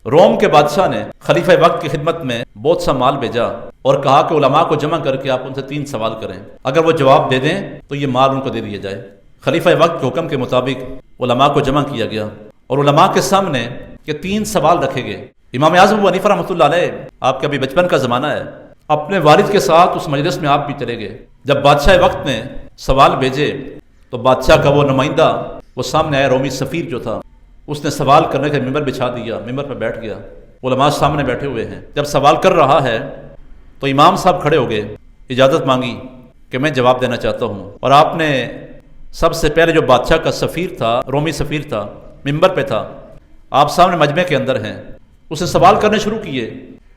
روم کے بادشاہ نے خلیفہ وقت کی خدمت میں بہت سا مال بھیجا اور کہا کہ علماء کو جمع کر کے آپ ان سے 3 سوال کریں، اگر وہ جواب دے دیں تو یہ مال ان کو دے دیا جائے۔ خلیفہ وقت کے حکم کے مطابق علماء کو جمع کیا گیا اور علماء کے سامنے یہ 3 سوال رکھے گئے۔ امام اعظم ابو حنیفہ رحمۃ اللہ علیہ، آپ کے ابھی بچپن کا زمانہ ہے، اپنے والد کے ساتھ اس مجلس میں آپ بھی چلے گئے۔ جب بادشاہ وقت نے سوال بھیجے تو بادشاہ کا وہ نمائندہ وہ سامنے آیا، رومی سفیر جو تھا، اس نے سوال کرنے کا ممبر بچھا دیا، ممبر پہ بیٹھ گیا، علماء سامنے بیٹھے ہوئے ہیں۔ جب سوال کر رہا ہے تو امام صاحب کھڑے ہو گئے، اجازت مانگی کہ میں جواب دینا چاہتا ہوں، اور آپ نے سب سے پہلے جو بادشاہ کا سفیر تھا، رومی سفیر تھا، ممبر پہ تھا، آپ سامنے مجمع کے اندر ہیں، اسے سوال کرنے شروع کیے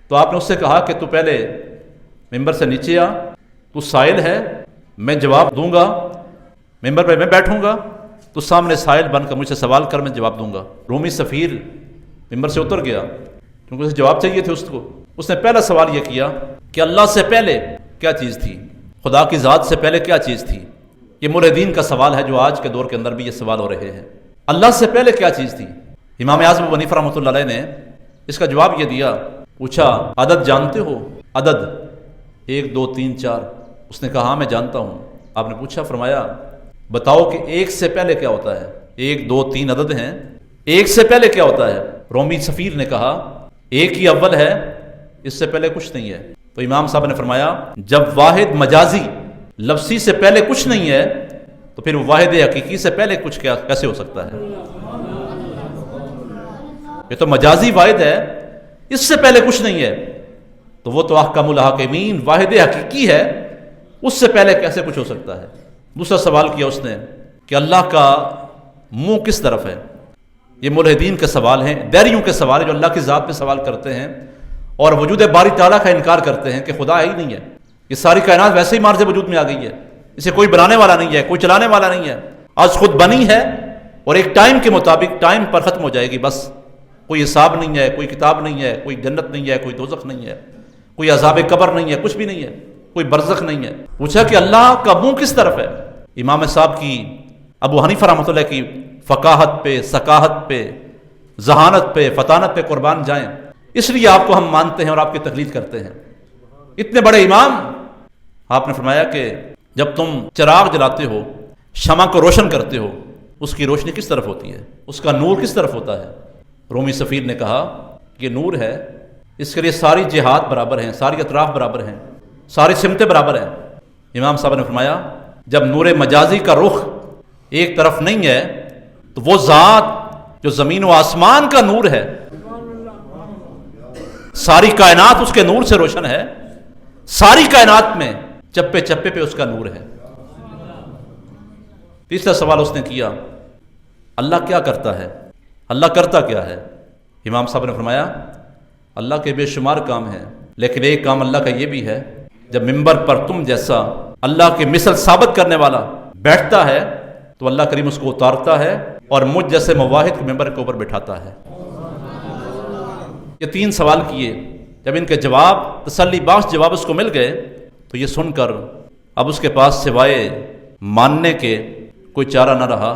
تو آپ نے اس سے کہا کہ تو پہلے ممبر سے نیچے آ، تو سائل ہے، میں جواب دوں گا، ممبر پہ میں بیٹھوں گا، تو سامنے سائل بن کر مجھ سے سوال کر، میں جواب دوں گا۔ رومی سفیر ممبر سے اتر گیا کیونکہ اسے جواب چاہیے تھے اس کو۔ اس نے پہلا سوال یہ کیا کہ اللہ سے پہلے کیا چیز تھی، خدا کی ذات سے پہلے کیا چیز تھی؟ یہ ملحدین کا سوال ہے جو آج کے دور کے اندر بھی یہ سوال ہو رہے ہیں، اللہ سے پہلے کیا چیز تھی؟ امام اعظم ابو حنیفہ رحمۃ اللہ علیہ نے اس کا جواب یہ دیا، پوچھا عدد جانتے ہو؟ عدد 1 2 3 4، اس نے کہا ہاں میں جانتا ہوں۔ آپ نے پوچھا، فرمایا بتاؤ کہ 1 سے پہلے کیا ہوتا ہے؟ 1 2 3 عدد ہیں، 1 سے پہلے کیا ہوتا ہے؟ رومی سفیر نے کہا 1 ہی اول ہے، اس سے پہلے کچھ نہیں ہے۔ تو امام صاحب نے فرمایا جب واحد مجازی لفظی سے پہلے کچھ نہیں ہے تو پھر واحد حقیقی سے پہلے کچھ کیسے ہو سکتا ہے؟ یہ تو مجازی واحد ہے، اس سے پہلے کچھ نہیں ہے، تو وہ تو احکم الحاکمین واحد حقیقی ہے، اس سے پہلے کیسے کچھ ہو سکتا ہے؟ دوسرا سوال کیا اس نے کہ اللہ کا منہ کس طرف ہے؟ یہ ملحدین کے سوال ہیں، دیریوں کے سوال ہیں جو اللہ کی ذات پہ سوال کرتے ہیں اور وجود باری تعالیٰ کا انکار کرتے ہیں کہ خدا ہی نہیں ہے، یہ ساری کائنات ویسے ہی مار سے وجود میں آ گئی ہے، اسے کوئی بنانے والا نہیں ہے، کوئی چلانے والا نہیں ہے، آج خود بنی ہے اور ایک ٹائم کے مطابق ٹائم پر ختم ہو جائے گی، بس کوئی حساب نہیں ہے، کوئی کتاب نہیں ہے، کوئی جنت نہیں ہے، کوئی دوزخ نہیں ہے، کوئی عذاب قبر نہیں ہے، کچھ بھی نہیں ہے، کوئی برزخ نہیں ہے۔ پوچھا کہ اللہ کا منہ کس طرف ہے؟ امام صاحب کی، ابو حنیفہ رحمۃ اللہ کی فقاہت پہ، ثقافت پہ، ذہانت پہ، فطانت پہ قربان جائیں، اس لیے آپ کو ہم مانتے ہیں اور آپ کی تقلید کرتے ہیں۔ اتنے بڑے امام، آپ نے فرمایا کہ جب تم چراغ جلاتے ہو، شمع کو روشن کرتے ہو، اس کی روشنی کس طرف ہوتی ہے؟ اس کا نور کس طرف ہوتا ہے؟ رومی سفیر نے کہا کہ نور ہے، اس کے لیے ساری جہات برابر ہیں، ساری اطراف برابر ہیں، ساری سمتیں برابر ہیں۔ امام صاحب نے فرمایا جب نور مجازی کا رخ ایک طرف نہیں ہے تو وہ ذات جو زمین و آسمان کا نور ہے، ساری کائنات اس کے نور سے روشن ہے، ساری کائنات میں چپے چپے پہ اس کا نور ہے۔ تیسرا سوال اس نے کیا اللہ کیا کرتا ہے؟ اللہ کرتا کیا ہے؟ امام صاحب نے فرمایا اللہ کے بے شمار کام ہیں، لیکن ایک کام اللہ کا یہ بھی ہے، جب ممبر پر تم جیسا اللہ کی مثل ثابت کرنے والا بیٹھتا ہے تو اللہ کریم اس کو اتارتا ہے اور مجھ جیسے مواحد کو ممبر کے اوپر بٹھاتا ہے۔ یہ 3 سوال کیے، جب ان کے جواب تسلی بخش جواب اس کو مل گئے تو یہ سن کر اب اس کے پاس سوائے ماننے کے کوئی چارہ نہ رہا،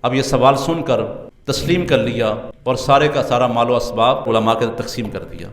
اب یہ سوال سن کر تسلیم کر لیا اور سارے کا سارا مال و اسباب علماء کے تقسیم کر دیا۔